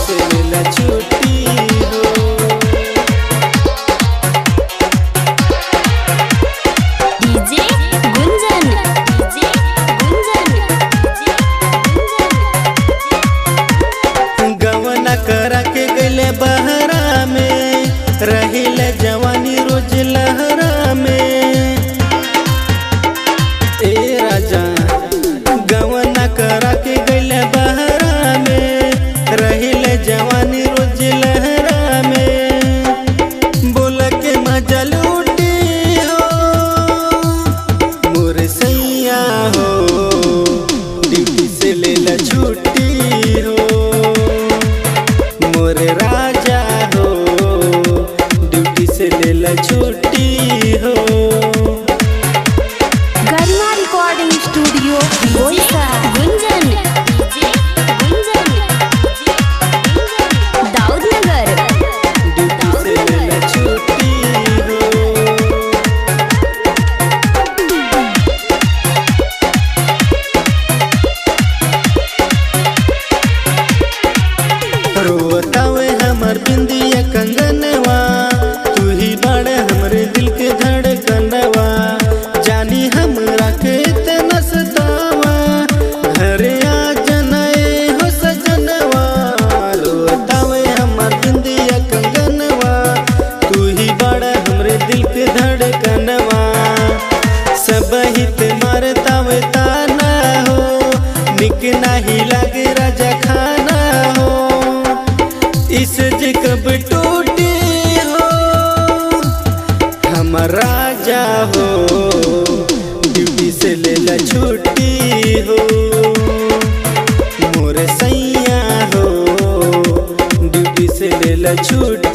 से लेला छुट्टी हो। डीजे गुंजन गवना करा के गले बहरा में रहिले जवानी रोज लहरा में। ए राजा गवना करा के गले बहरा में रहिले जवानी रोज लहरा में। बोल के मजा लूटी हो मोर सैया हो ड्यूटी से लेला छुट्टी हो। मोरे राजा हो ड्यूटी से लेला छुट्टी हो। गरिमा रिकॉर्डिंग स्टूडियो गुंजन दाऊदनगर ड्यूटी से लेला छुट्टी हो। रोतावे हमर बिंदिया कंगनवा तू ही बड़े हमरे दिल के धड़कनवा। जानी हमरा के इतना सतावा घरे आ जनाए हो सजनवा। रोतावे हमर बिंदिया कंगनवा तू ही बड़ा हमरे दिल के धड़कनवा। सब हित मारतावे ताना हो निक नहीं लागे राजा खाना हो। इस जे कब टूटी हो हम राजा हो ड्यूटी से लेला छुट्टी हो। मोरे सैया हो ड्यूटी से लेला छुट्टी